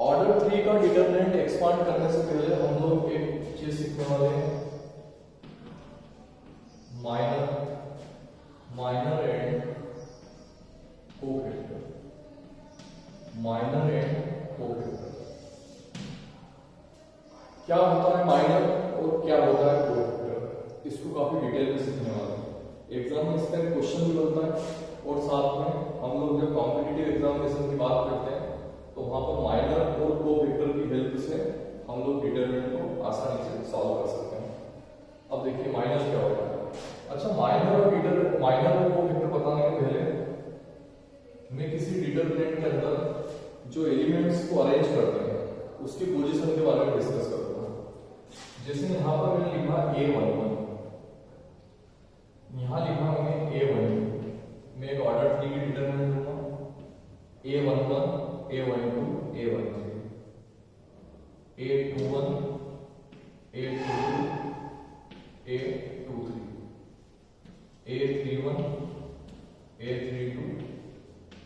Order 3 का determinant expand करने से पहले हम लोग एक चीज सीखने वाले हैं, minor and cofactor. Minor and cofactor क्या होता है, माइनर और क्या होता है कोफैक्टर, इसको काफी डिटेल में सीखने वाले हैं। एग्जाम में इसका क्वेश्चन भी बनता है और साथ में हम लोग जब कॉम्पिटिटिव एग्जामिनेशन की बात करते हैं तो वहां पर माइनर और कोफैक्टर की हेल्प से हम लोग डिटरमिनेंट को आसानी से सॉल्व कर सकते हैं। अब देखिए माइनर क्या होता है। अच्छा, माइनर और कोफैक्टर बताने के पहले मैं किसी डिटरमिनेंट के अंदर जो एलिमेंट्स को अरेंज करते हैं उसकी पोजीशन के बारे में डिस्कस करता हूं। जैसे यहां पर मैंने लिखा A11, यहां लिखा मैंने A12, मैं एक ऑर्डर 3 की डिटरमिनेंट लूंगा, A11, A12, A13, A21, A22, A23, A31, A32,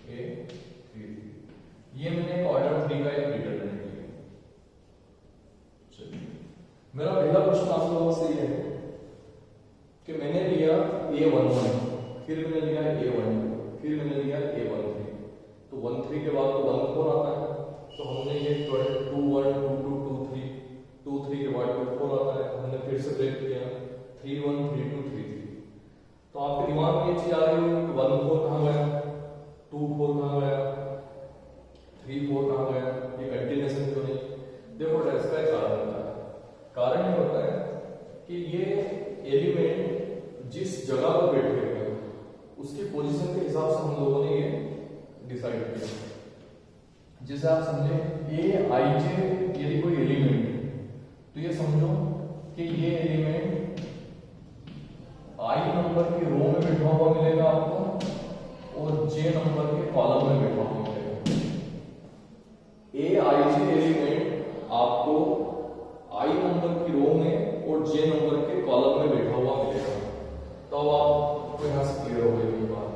A33। ये मैंने एक ऑर्डर 3 का एक डिटरमिनेंट लिया। चलिए, मेरा पहला प्रश्न आप लोगों से ये है कि मैंने लिया A11, फिर मैंने लिया A12, फिर मैंने लिया A13, तो 13 के बाद तो 14 आता है, तो हमने ये 21, 22, 23, 23 के बाद 24 आता है, हमने फिर से ब्रेक किया 31, 32, 33। तो आपके दिमाग में ये चीज आ रही होगी कि 14 कहाँ गया, 24 कहाँ गया, 34 कहाँ गया, ये कंटिन्यूएशन क्यों नहीं। देखो इसका एक कारण होता है। कारण ये होता है कि ये एलिमेंट जिस जगह पर बैठे हुए हैं उसकी पोजीशन के हिसाब से हम लोगों ने ये डिसाइड किया। जैसे आप समझे Aij यदि कोई एलिमेंट है तो ये समझो कि ये एलिमेंट I नंबर के रो में बैठा हुआ मिलेगा आपको और J नंबर के कॉलम में बैठा हुआ मिलेगा। Aij एलिमेंट आपको I नंबर की रो में और J नंबर के कॉलम में बैठा हुआ मिलेगा। तो अब आपको यहां से क्लियर हो गई बात।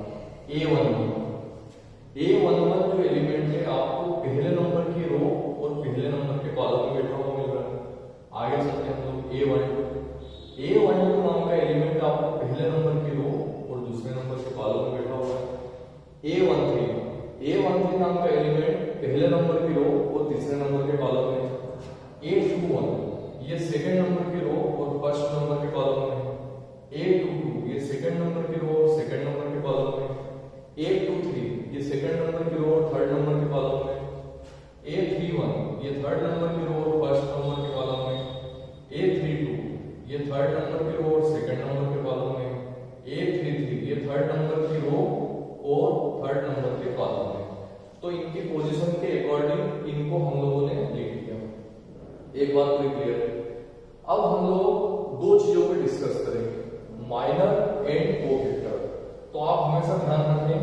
A11 जो एलिमेंट है आपको पहले नंबर की रो और पहले नंबर के कॉलम में बैठा हुआ मिल रहा है। आगे चलते हैं हम लोग A12 नाम का एलिमेंट आपको पहले नंबर की रो और दूसरे नंबर के कॉलम में बैठा हुआ है। A13 नाम का एलिमेंट पहले नंबर की रो और तीसरे नंबर के कॉलम में। A21 ये सेकंड नंबर की रो और फर्स्ट नंबर के कॉलम में। A22 ये सेकंड नंबर की रो और सेकंड नंबर के कॉलम में। A23 ये सेकंड नंबर की रो और थर्ड नंबर के कॉलम में। A31 ये थर्ड नंबर की रो और फर्स्ट नंबर के कॉलम में। A32 ये थर्ड नंबर की रो और सेकंड नंबर के कॉलम में। A33 ये थर्ड नंबर की रो और थर्ड नंबर के कॉलम में। तो इनकी पोजीशन के अकॉर्डिंग इनको हम लोगों ने लिख दिया। एक बात तो क्लियर है। अब हम लोग दो चीजों पे डिस्कस करेंगे, माइनर एंड कोफैक्टर। तो आप हमेशा ध्यान रखें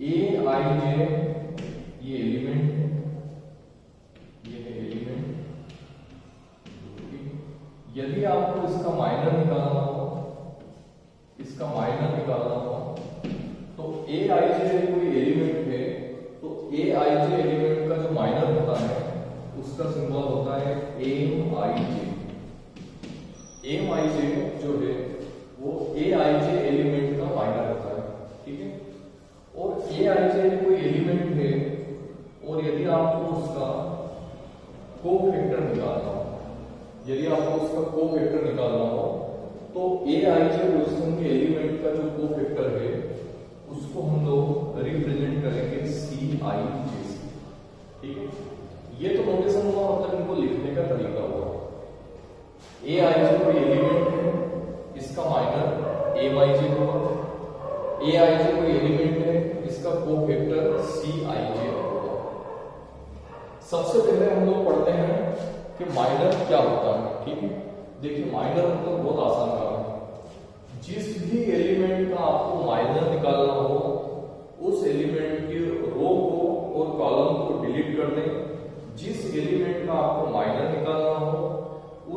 Aij ये एलिमेंट है, ये है एलिमेंट। यदि आपको इसका माइनर निकालना हो, इसका माइनर निकालना हो तो Aij कोई एलिमेंट है तो Aij एलिमेंट का जो माइनर होता है उसका सिंबल होता है Mij जो है वो Aij एलिमेंट का माइनर होता है, ठीक है। और Aij कोई एलिमेंट है और यदि आपको उसका कोफैक्टर निकालना हो, यदि आपको उसका कोफैक्टर निकालना हो तो Aij पोजीशन के एलिमेंट का जो कोफैक्टर है उसको हम लोग रिप्रेजेंट करेंगे Cij से, ठीक है। ये तो नोटेशन हुआ, मतलब इनको लिखने का तरीका हुआ। Aij कोई एलिमेंट है, इसका माइनर Mij होगा। Aij कोई एलिमेंट है, इसका कोफैक्टर Cij होगा। सबसे पहले हम लोग पढ़ते हैं कि माइनर क्या होता है, ठीक है। देखिए माइनर मतलब बहुत आसान काम है। जिस भी एलिमेंट का आपको माइनर निकालना हो उस एलिमेंट की रो को और कॉलम को डिलीट कर दें। जिस एलिमेंट का आपको माइनर निकालना हो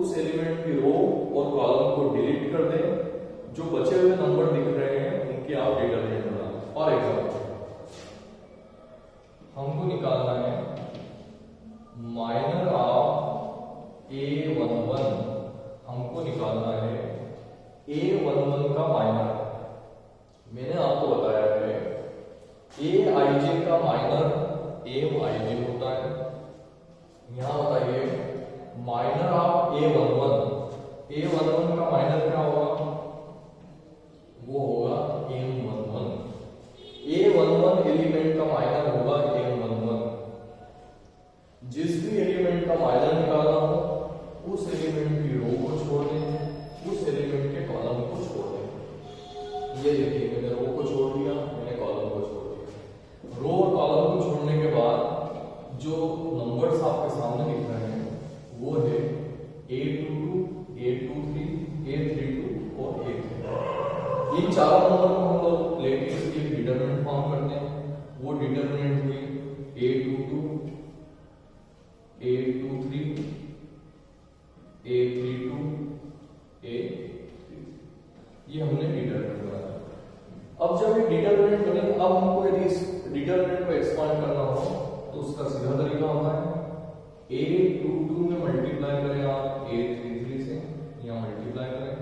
उस एलिमेंट की रो और कॉलम को डिलीट कर दें। जो बचे हुए नंबर दिख रहे हैं उनके आप डिटरमिनेंट बना। फॉर एग्जाम्पल हमको निकालना है का माइनर। मैंने आपको बताया है aij का माइनर mij होता है। यहां बताइए माइनर ऑफ a11 का माइनर क्या होगा, वो होगा m11। a11 एलिमेंट का माइनर होगा m11। जिस भी एलिमेंट का माइनर निकालना हो उस एलिमेंट की रो को छोड़ दें, उस एलिमेंट के कॉलम को छोड़ दें। ये देखिए मैंने रो को छोड़ दिया, मैंने कॉलम को छोड़ दिया। रो और कॉलम को छोड़ने के बाद जो नंबर्स आपके सामने दिख रहे हैं वो है a22, a23, a32 और a33। इन चारों नंबर को हम लोग लेके इसकी डिटरमिनेंट फॉर्म करते हैं। वो डिटरमिनेंट हुई a22, a23, a32, a33। ये हमने डिटरमिनेंट बनाया। अब जब ये डिटरमिनेंट बने, अब हमको यदि इस डिटरमिनेंट को एक्सपांड करना हो तो उसका सीधा तरीका होता है a22 में मल्टीप्लाई करें आप a33 से, यहाँ मल्टीप्लाई करें,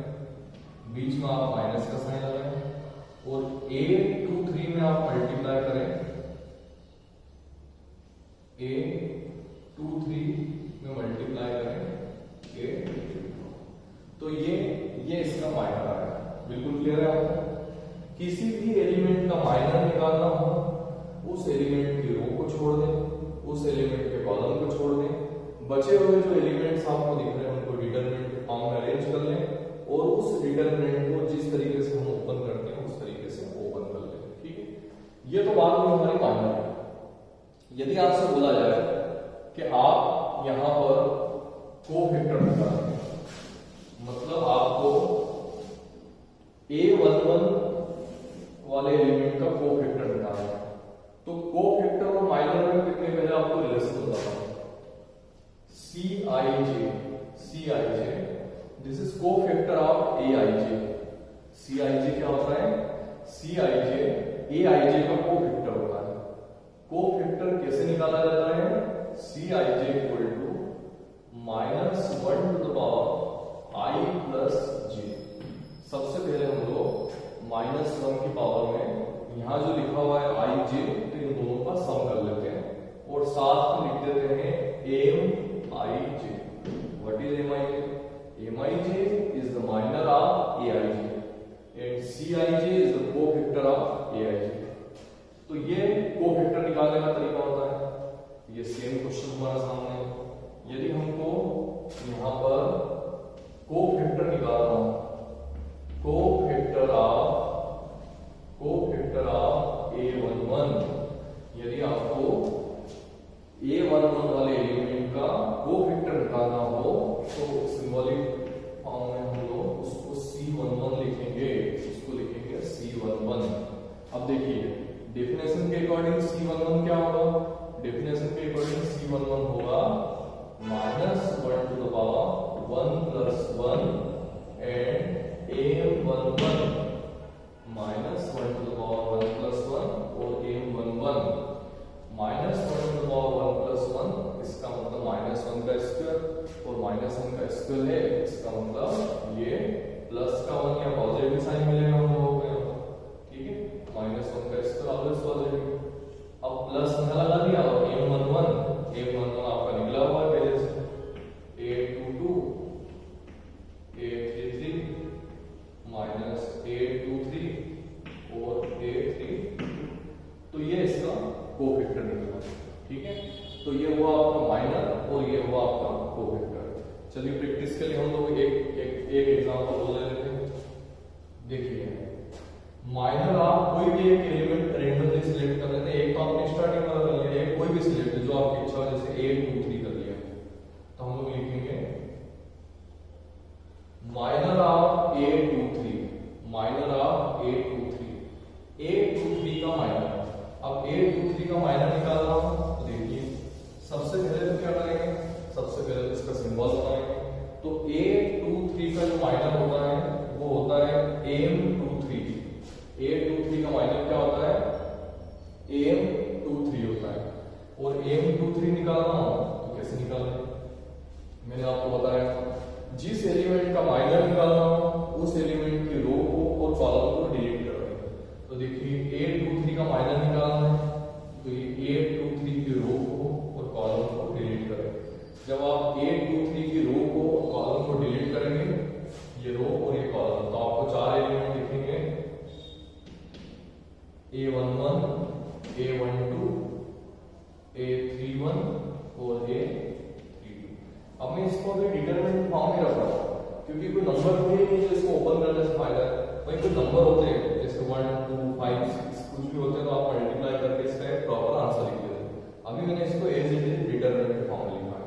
बीच में आप माइनस का साइन लगाएं, और a23 में आप मल्टीप्लाई करें a23 में मल्टीप्लाई करें a32। तो ये इसका माइनर आया। बिल्कुल क्लियर है आपको? किसी भी एलिमेंट का माइनर निकालना हो उस एलिमेंट की रो को छोड़ दें, उस एलिमेंट के कॉलम को छोड़ दें, बचे हुए जो एलिमेंट्स आपको दिख रहे हैं उनको डिटरमिनेंट के फॉर्म में अरेंज कर लें और उस डिटरमिनेंट को जिस तरीके से हम ओपन करते हैं उस तरीके से ओपन कर लें। ठीक है, ये तो बात हुई हमारी माइनर की। यदि आपसे बोला जाए कि आप यहां पर कोफैक्टर निकालें, मतलब आपको a11 वाले एलिमेंट का कोफैक्टर निकालना है, तो कोफैक्टर और माइनर में कितने पहले आपको रिलेशन बताता हूं। Cij this is cofactor of aij। Cij क्या होता है? Cij aij का कोफैक्टर होता है। कोफैक्टर कैसे निकाला जाता है? Cij equal to -1 to the power i plus j। सबसे पहले हम लोग -1 की पावर में यहां जो लिखा हुआ है i j, तो इन दोनों का सम कर लेते हैं और साथ में लिख देते हैं mij। What is mij? mij is the minor of aij and cij is the cofactor of aij। तो ये कोफैक्टर निकालने का तरीका होता है। ये सेम क्वेश्चन हमारा सामने है। यदि हमको यहां पर कोफैक्टर निकालना हो, कोफैक्टर ऑफ a11, यदि आपको a11 वाले एलिमेंट का कोफैक्टर निकालना हो तो सिंबॉलिक फॉर्म में हम लोग उसको c11 लिखेंगे, उसको लिखेंगे c11। अब देखिए डेफिनेशन के अकॉर्डिंग c11 क्या होगा? डेफिनेशन के अकॉर्डिंग c11 होगा -1 to the power 1 plus 1 and m11 -1 to the power 1 plus 1 और m11 -1 to the power 1 plus 1। इसका मतलब -1 का स्क्वायर और -1 का स्क्वायर है, इसका मतलब ये प्लस का 1 या पॉजिटिव साइन मिलेगा हम लोगों को। ठीक है, -1 का स्क्वायर ऑलवेज पॉजिटिव। अब प्लस यहाँ लगा दिया और m11 आपका निकला हुआ है पहले से, a22 a33 -a23 और a3। तो ये इसका कोफैक्टर निकला। ठीक है, तो ये हुआ आपका माइनर और ये हुआ आपका कोफैक्टर। चलिए प्रैक्टिस के लिए हम लोग एक एग्जांपल ले लेते हैं। देखिए माइनर आप कोई भी एक एलिमेंट रेंडमली सिलेक्ट कर लेते हैं। एक तो आपने स्टार्टिंग वाला कर लिया, एक कोई भी सिलेक्ट जो आपकी इच्छा हो, जैसे a23 कर लिया तो हम लोग लिखेंगे minor of a23, minor of a23 का माइनर। अब a23 का माइनर निकालना हो तो देखिए सबसे पहले तो क्या करेंगे, सबसे पहले तो इसका सिंबल बनाएंगे। तो a23 का जो माइनर होता है वो होता है m23। a23 का माइनर क्या होता है? m23 होता है। और m23 निकालना हो तो कैसे निकालें? मैंने आपको बताया जिस एलिमेंट का माइनर निकालना हो उस एलिमेंट की रो को और और कॉलम को डिलीट कर देंगे। तो देखिए 8 2 3 का माइनर निकालना है, तो ये 8 2 3 की रो को और कॉलम को डिलीट करें। जब आप 8 2 3 की रो को और कॉलम को डिलीट करेंगे, ये रो और ये कॉलम, तो आपको 4 एलिमेंट दिखेंगे, A11 A12 A31 और A32। अब मैं इसको अभी डिटरमिनेंट फॉर्म में रख रहा हूँ क्योंकि कोई नंबर है नहीं तो इसको ओपन करने से फायदा है। भाई कोई नंबर होते हैं जैसे 1 2 5 6 कुछ भी होते हैं, तो आप मल्टीप्लाई करके इसका एक प्रॉपर आंसर लिख देते। अभी मैंने इसको as it is determinant form में लिखा है।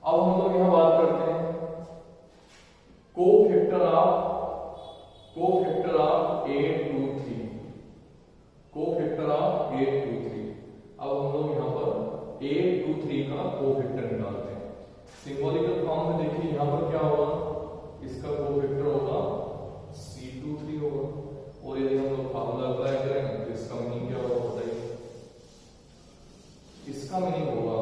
अब हम लोग यहाँ बात करते हैं कोफैक्टर ऑफ 8 2 3, कोफैक्टर ऑफ 8 2 3। अब हम लोग यहाँ पर 8 2 3 का कोफैक्टर निकालते हैं। सिंबॉलिकल फॉर्म में देखिए यहाँ पर क्या होगा, इसका कोफैक्टर होगा C23 होगा, और यदि हम लोग फार्मूला अप्लाई करेंगे तो इसका मीनिंग क्या होगा बताइए। इसका मीनिंग होगा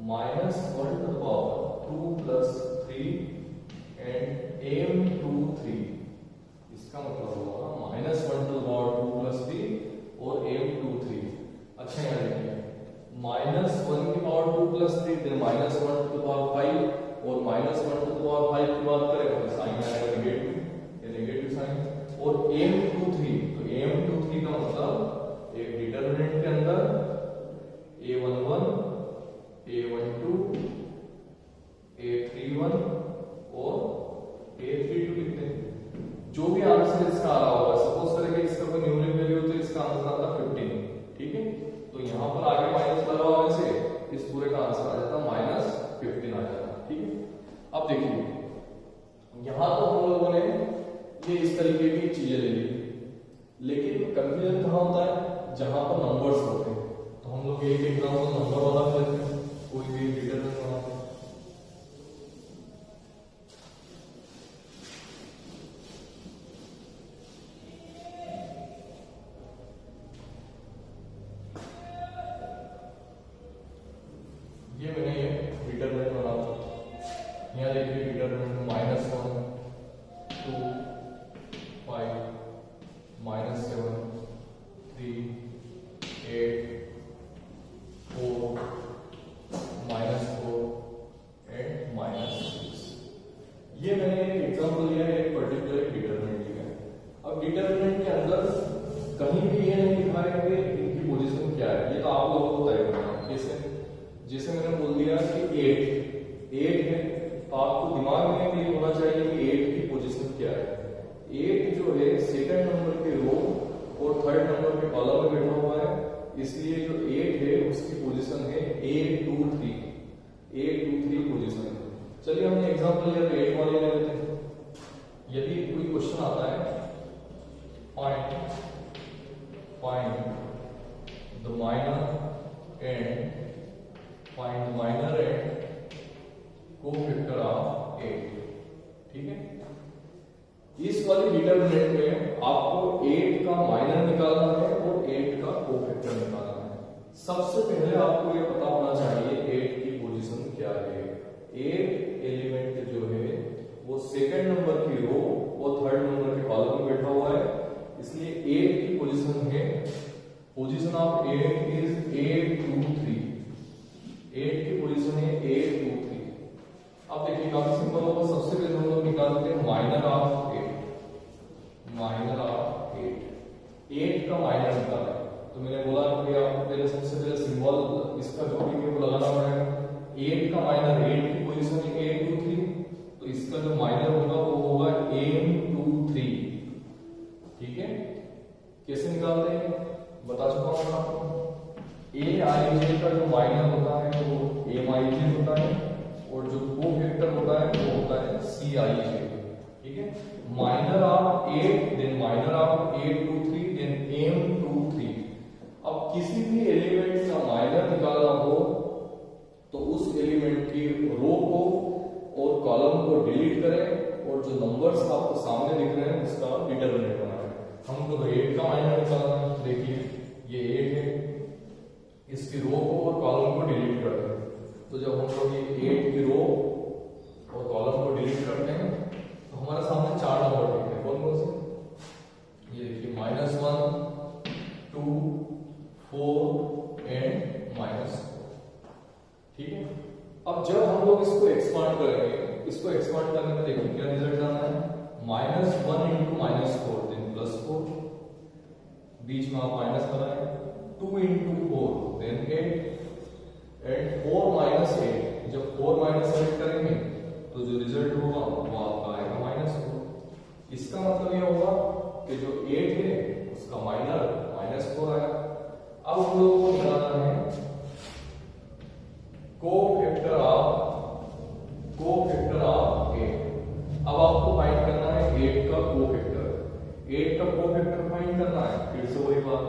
-1 to the power 2 plus 3 and m23। इसका मतलब होगा -1 to the power 2 plus 3 और m23। अच्छा यहाँ देखिए -1 की power 2 plus 3 then -1 to the power 5 और -1 to the power 5 की बात करें तो साइन आएगा नेगेटिव, ये नेगेटिव साइन। और m23, तो m23 का मतलब एक डिटरमिनेंट के अंदर A11 A12 A31 और A32 लिखते हैं। जो भी आंसर इसका आ रहा होगा, सपोज करें कि इसका कोई न्यूमरिक वैल्यू हो तो इसका आंसर आता 15, ठीक है। तो यहाँ पर आगे माइनस लगा होने से इस पूरे का आंसर आ जाता -15 आ जाता, ठीक है। अब देखिए यहाँ तो हम लोगों ने ये इस तरीके की चीजें ले ली, लेकिन कंफ्यूजन कहाँ होता है, जहां पर नंबर्स होते हैं। तो हम लोग एक एग्जांपल नंबर वाला लेते हैं, कोई भी डिटरमिनेंट बनाते हैं। ये मैंने ये डिटरमिनेंट बना, यहाँ देखिए डिटरमिनेंट -1 2 5 -7 3 8 4 -4 एंड -6। ये मैंने एक एग्जांपल लिया है, एक पर्टिकुलर डिटरमिनेंट लिया है। अब डिटरमिनेंट के अंदर कहीं भी ये नहीं लिखा है कि इनकी पोजीशन क्या है, ये तो आप लोगों को तय करना है। जैसे मैंने बोल दिया कि 8 है, तो आपको दिमाग में क्लियर होना चाहिए कि 8 की पोजीशन क्या है। 8 जो है सेकंड नंबर के रो और थर्ड नंबर के कॉलम में बैठा हुआ है, इसलिए जो 8 है उसकी पोजीशन है A23 पोजीशन है। चलिए हमने एग्जांपल लिया तो 8 वाले ले लेते हैं। यदि कोई क्वेश्चन आता है find the minor and cofactor of 8, ठीक है। इस वाली डिटरमिनेंट में आपको 8 का माइनर निकालना है और 8 का कोफैक्टर निकालना है। सबसे पहले आपको ये पता होना चाहिए 8 की पोजीशन क्या है। 8 एलिमेंट जो है वो सेकंड नंबर की रो और थर्ड नंबर के कॉलम में बैठा हुआ है, इसलिए 8 की पोजीशन है, पोजीशन ऑफ 8 इज A23। 8 की पोजीशन है A23। अब देखिए काफी सिंपल होगा, सबसे पहले हम लोग निकालते हैं माइनर ऑफ 8। 8 का माइनर निकालना है, तो मैंने बोला कि आपको पहले सबसे पहले सिंबल इसका जो भी है वो लगाना पड़ेगा। 8 का माइनर 8 की पोजीशन है A23, तो इसका जो माइनर होगा वो होगा M23, ठीक है। कैसे निकालते हैं बता चुका हूं आपको। Aij का जो माइनर होता है वो Mij होता है, और जो कोफैक्टर होता है वो होता है Cij, ठीक है। Minor of 8 then minor of 823 then M23। अब किसी भी एलिमेंट का माइनर निकालना हो तो उस एलिमेंट की रो को और कॉलम को डिलीट करें, और जो नंबर्स आपको सामने दिख रहे हैं उसका डिटरमिनेंट बनाएं। हमको 8 का माइनर निकालना है, देखिए ये 8 है, इसकी रो को और कॉलम को डिलीट करते हैं। तो जब हम लोग ये 8 की रो और कॉलम को डिलीट करते हैं तो हमारे सामने 4 नंबर दिख रहे हैं। कौन कौन से, ये देखिए -1, 2, 4 एंड -4। ठीक है, अब जब हम लोग इसको एक्सपांड करेंगे, इसको एक्सपांड करने में देखिए क्या रिजल्ट आना है, -1 इंटू -4 देन +4, बीच में आप माइनस बनाए, 2 इंटू 4 देन 8 एंड 4 माइनस 8। जब 4 माइनस 8 करेंगे तो जो रिजल्ट होगा वो आपका आएगा -4। इसका मतलब ये होगा कि जो 8 है उसका माइनर -4 आया। अब हम लोगों को निकालना है कोफैक्टर ऑफ 8। अब आपको फाइंड करना है 8 का कोफैक्टर। 8 का कोफैक्टर फाइंड करना है, फिर से वही बात,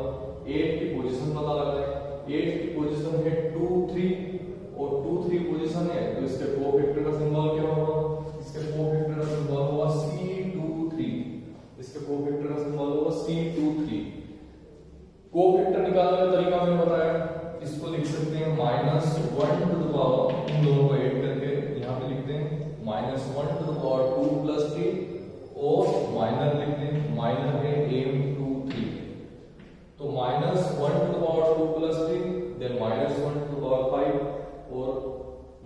8 की पोजीशन पता लगा है। 8 की पोजीशन है 2, 3 और 2, 3 पोजीशन है, तो इसके कोफैक्टर का सिंबल क्या होगा, इसके कोफैक्टर का सिंबल होगा C23। इसके कोफैक्टर का सिंबल होगा C23। कोफैक्टर निकालने का तरीका मैंने बताया, इसको लिख सकते हैं -1 टू द पावर, इन दोनों को ऐड करके यहां पे लिखते हैं -1 टू द पावर 2 + 3 और माइनर लिख दें, माइनर है m23। तो -1 to the power 2 + 3 then -1 to the power 5 और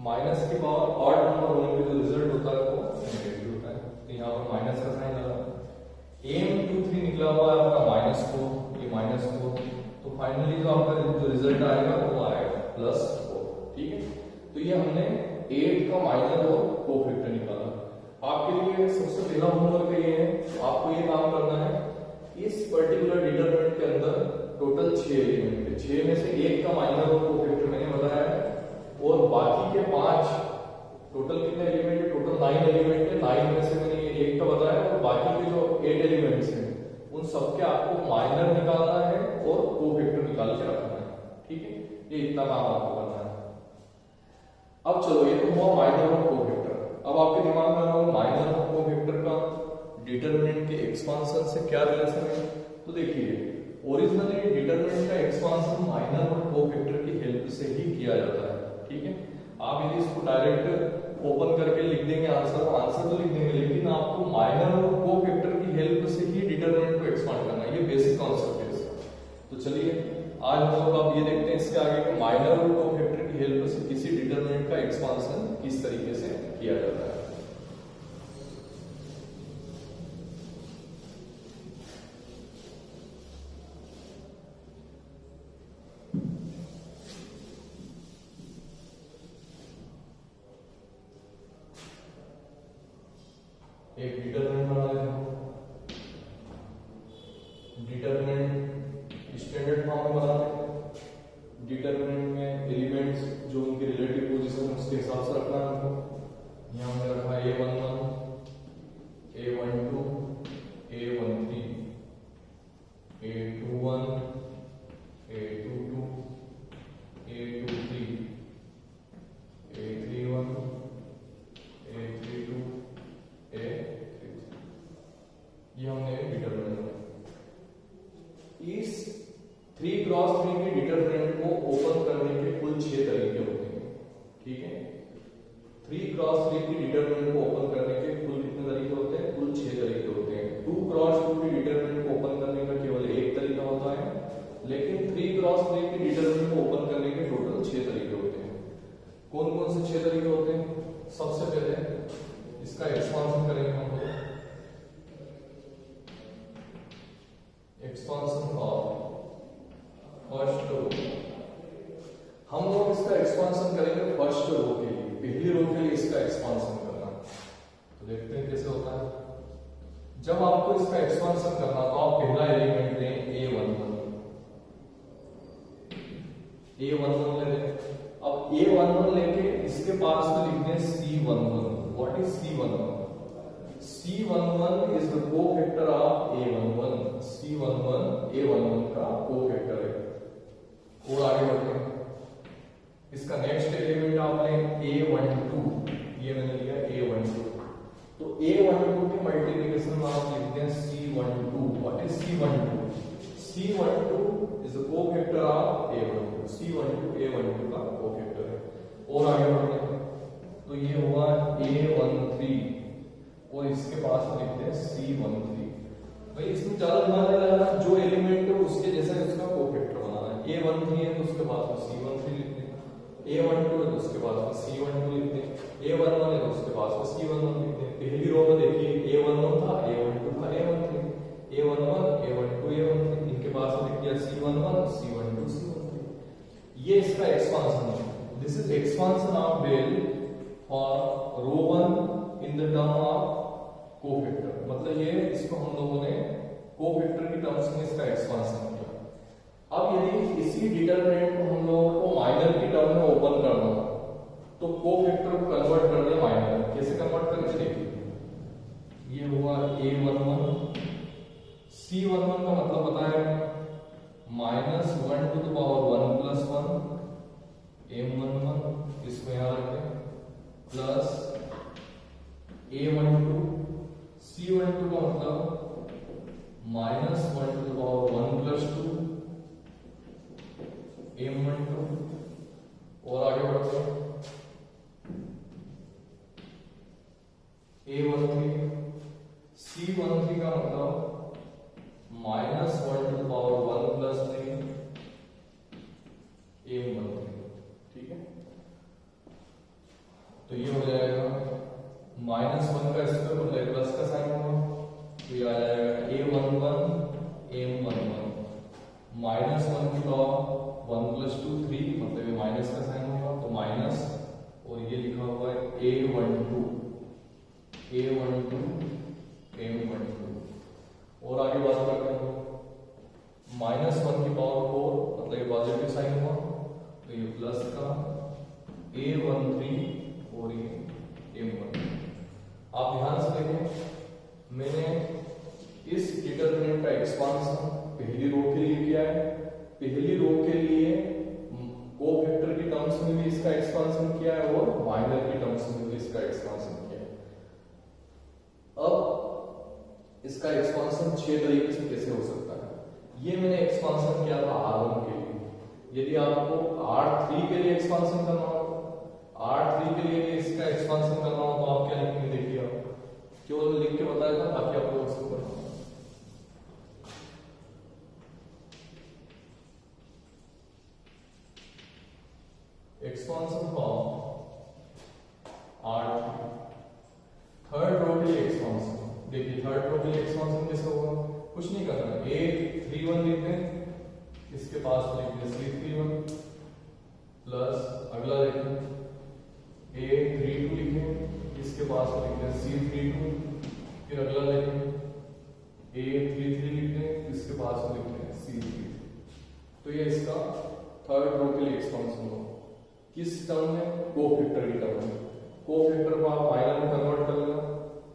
माइनस के पावर ऑड नंबर होने पे जो रिजल्ट होता है वो नेगेटिव होता है, तो यहाँ पर माइनस का साइन लगा। m23 निकला हुआ है आपका -4, ये -4, तो फाइनली जो आपका जो रिजल्ट आएगा वो आएगा +4। ठीक है, तो ये हमने 8 का माइनर और कोफैक्टर निकाला। आपके लिए सबसे पहला होमवर्क ये है, आपको ये काम करना है, इस पर्टिकुलर डिटरमिनेंट के अंदर टोटल 6 एलिमेंट है, 6 में से 1 का माइनर और कोफैक्टर मैंने बताया है, और बाकी के 5 टोटल कितने एलिमेंट है, टोटल 9 एलिमेंट है, 9 में से मैंने ये 1 का बताया, और बाकी के जो 8 एलिमेंट्स हैं उन सबके आपको माइनर निकालना है और कोफैक्टर निकाल के रखना है। ठीक है, ये इतना काम आपको करना है। अब चलो, ये तो हुआ माइनर और कोफैक्टर। अब आपके दिमाग में आ रहा होगा माइनर और कोफैक्टर का डिटरमिनेंट के एक्सपांशन से क्या रिलेशन है। तो देखिए, ओरिजिनली डिटरमिनेंट का एक्सपांशन माइनर और कोफैक्टर की हेल्प से ही किया जाता है। ठीक है, आप यदि इसको डायरेक्ट ओपन करके लिख देंगे आंसर तो लिख देंगे, लेकिन आपको माइनर और कोफैक्टर की हेल्प से ही डिटरमिनेंट को एक्सपांड करना है, ये बेसिक कॉन्सेप्ट है इसका। तो चलिए आज हम लोग अब ये देखते हैं इसके आगे कि माइनर और कोफैक्टर की हेल्प से किसी डिटरमिनेंट का एक्सपांशन किस तरीके से किया जाता है। एक डिटरमिनेंट बना लेते हैं, डिटरमिनेंट स्टैंडर्ड फॉर्म में बनाते हैं। डिटरमिनेंट में एलिमेंट्स जो उनके रिलेटिव पोजीशन उसके हिसाब से रखना है हमको। यहाँ हमने रखा A11, A12, A13, A21, A22, A23, A31, A32, ये हमने डिटरमिनेंट। इस 3x3 के डिटरमिनेंट को ओपन करने के कुल 6 तरीके होते हैं। ठीक है, 3x3 की डिटरमिनेंट को ओपन करने के कुल कितने तरीके होते हैं, कुल 6 तरीके होते हैं। 2x2 की डिटरमिनेंट को ओपन करने का केवल एक तरीका होता है, लेकिन 3x3 की डिटरमिनेंट को ओपन करने के टोटल 6 तरीके होते हैं। कौन कौन से 6 तरीके होते हैं? सबसे पहले इसका एक्सपांशन करेंगे हम लोग, एक्सपांशन ऑफ फर्स्ट रो। हम लोग इसका एक्सपांशन करेंगे फर्स्ट रो के लिए, पहली रो के लिए इसका एक्सपांशन करना। तो देखते हैं कैसे होता है। जब आपको इसका एक्सपांशन करना तो आप पहला एलिमेंट लें A11, A11 ले लें। अब A11 लेके इसके पास में लिखते हैं C11। What is C11? C11 is the cofactor of A11। C11 A11 का कोफैक्टर है। और आगे बढ़ते हैं, इसका नेक्स्ट एलिमेंट आप लें A12, ये मैंने लिया A12। तो A12 की मल्टीप्लिकेशन में आप लिखते हैं C12। What is C12? C12 is the cofactor of A12। C12 A12 का कोफैक्टर है। और आगे बढ़ते हैं, तो ये हुआ A13 और इसके पास लिखते हैं C13। भाई इसमें ज्यादा दिमाग नहीं लगाना, जो एलिमेंट है उसके जैसा ही उसका कोफैक्टर बनाना है। A13 है तो उसके बाद में C13 लिखते हैं, A12 है तो उसके बाद में C12 लिखते हैं, A11 है तो उसके बाद में C11 लिखते हैं। पहली रो में देखिए A11 था, A12 था, A13, A11, A12, A13, इनके पास में लिख दिया C11, C12, C13। ये इसका एक्सपांशन है। This is expansion of del for row 1 in the term of cofactor, मतलब ये इसको हम लोगों ने कोफैक्टर की टर्म्स में इसका एक्सपांशन किया। अब यदि इसी डिटरमिनेंट को हम लोगों को माइनर की टर्म में ओपन करना हो तो कोफैक्टर को कन्वर्ट कर दे माइनर में। कैसे कन्वर्ट करेंगे देखिए, ये हुआ A11, C11 का मतलब पता है -1 to the power 1 plus 1 M11, इसको यहां रखें, प्लस A12, C12 का मतलब -1 to the power 1 plus 2 M12, और आगे बढ़ते हैं A13, C13 का मतलब -1 to the power 1 plus 3 M13, ठीक है। तो ये हो जाएगा -1 का स्क्वायर मतलब प्लस का साइन होगा, तो ये आ जाएगा A11 M11, -1 की पावर 1 प्लस 2 3 मतलब ये माइनस का साइन होगा, तो माइनस, और ये लिखा हुआ है A12 M12, और आगे बात करते हैं -1 की पावर 4 मतलब ये पॉजिटिव साइन हुआ, तो ये प्लस का A13 और ये M13। आप ध्यान से देखें, मैंने इस डिटरमिनेंट का एक्सपांशन पहली रो के लिए किया है, पहली रो के लिए कोफैक्टर की टर्म्स में भी इसका एक्सपांशन किया है और माइनर की टर्म्स में भी इसका एक्सपांशन किया है। अब इसका एक्सपांशन 6 तरीके से कैसे हो सकता है। ये मैंने एक्सपांशन किया था R1 के लिए। यदि आपको R3 के लिए एक्सपांशन करना हो, R3 के लिए इसका एक्सपांशन करना हो तो आप क्या लिखेंगे देखिए, आप केवल लिख के बताया था ताकि आप लोग उसको पढ़ें। Expansion for R3, third row के लिए एक्सपांशन। देखिए थर्ड रो के लिए एक्सपांशन कैसे होगा, कुछ नहीं करना, A31 लिख दें, इसके पास लिख दें C31, प्लस अगला देखें A32 लिखें, इसके पास लिख दें C32, फिर अगला देखें A33 लिख दें, इसके पास लिख दें C33। तो ये इसका थर्ड रो के लिए एक्सपांशन होगा। किस टर्म में, कोफैक्टर की टर्म में। कोफैक्टर को आप माइनर में कन्वर्ट कर लेना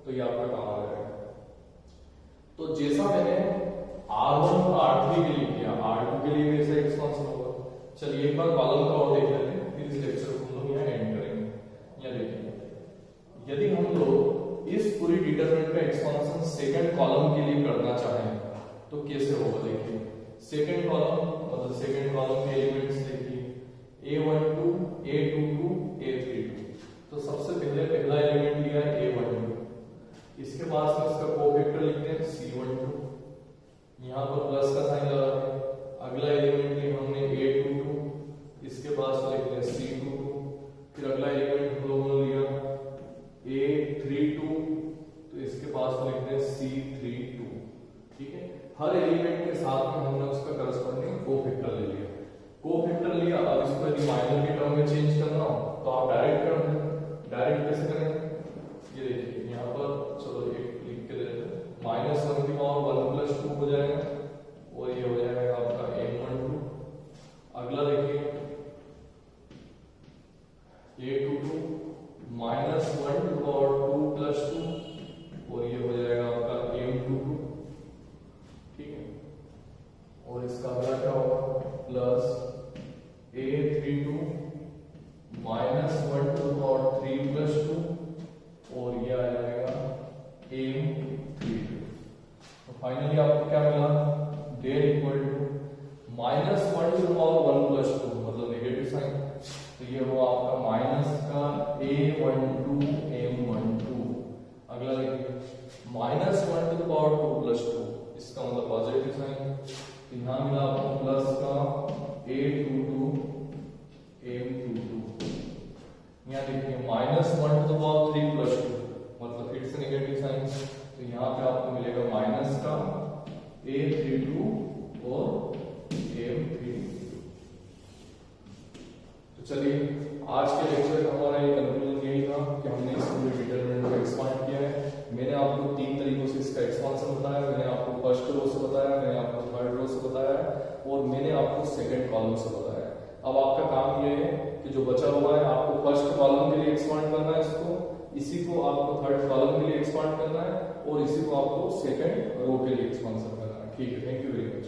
तो ये आपका काम आ जाएगा। तो जैसा मैंने R1 और R3 के लिए किया, R2 के लिए भी ऐसा एक्सपांशन होगा। चलिए एक बार कॉलम का और देख लेते हैं, फिर इस लेक्चर को हम लोग यहाँ एंड करेंगे। यहाँ देखिए, यदि हम लोग इस पूरी डिटरमिनेंट का एक्सपांशन सेकंड कॉलम के लिए करना चाहें तो कैसे होगा देखिए। सेकंड कॉलम मतलब सेकंड कॉलम के एलिमेंट्स देखिए A12, A22, A32। तो सबसे पहले पहला एलिमेंट लिया है A12, इसके पास में इसका कोफैक्टर लिखते हैं C12, यहाँ पर प्लस का साइन लगा दें। अगला एलिमेंट लिया हमने A22, इसके पास लिखते हैं C22, फिर अगला एलिमेंट हम लोगों ने लिया A32, तो इसके पास लिखते हैं C32, ठीक है। हर एलिमेंट के साथ में हमने उसका करस्पॉन्डिंग कोफैक्टर ले लिया। कोफैक्टर लिया, अब इसको यदि माइनर की टर्म में चेंज करना हो तो आप डायरेक्ट कर दें। डायरेक्ट कैसे करेंगे, ये देखिए यहाँ पर, चलो एक लिख के देते हैं, -1 की पावर 1 प्लस 2 हो जाएगा, और ये हो जाएगा आपका M12। अगला देखिए A22, -1 टू पावर 2 प्लस 2, और ये हो जाएगा आपका M22, ठीक है। और इसका अगला क्या होगा, plus A32, -1 to power 3 plus 2, और ये आ जाएगा M32। तो फाइनली आपको क्या मिला, del equal to -1 to power 1 plus 2 मतलब नेगेटिव साइन, तो ये हुआ आपका माइनस का A12 M12। अगला देखिए -1 टू पावर 2 प्लस 2 इसका मतलब पॉजिटिव साइन, तो यहाँ मिला आपको प्लस का a22 m22। यहाँ देखिए -1 to the power 3 + 2 मतलब फिर से नेगेटिव साइन, तो यहाँ पे आपको मिलेगा माइनस का a32 और m32। तो चलिए आज के लेक्चर का हमारा ये कंक्लूजन यही था कि हमने इस पूरे डिटरमिनेंट को एक्सपांड किया है। मैंने आपको 3 तरीकों से इसका एक्सपांशन बताया, मैंने आपको फर्स्ट रो से बताया, मैंने आपको थर्ड रो से बताया और मैंने आपको सेकंड कॉलम से बताया। अब आपका काम ये है कि जो बचा हुआ है आपको फर्स्ट कॉलम के लिए एक्सपांड करना है इसको, इसी को आपको थर्ड कॉलम के लिए एक्सपांड करना है और इसी को आपको सेकंड रो के लिए एक्सपांशन करना है। ठीक है, थैंक यू वेरी मच।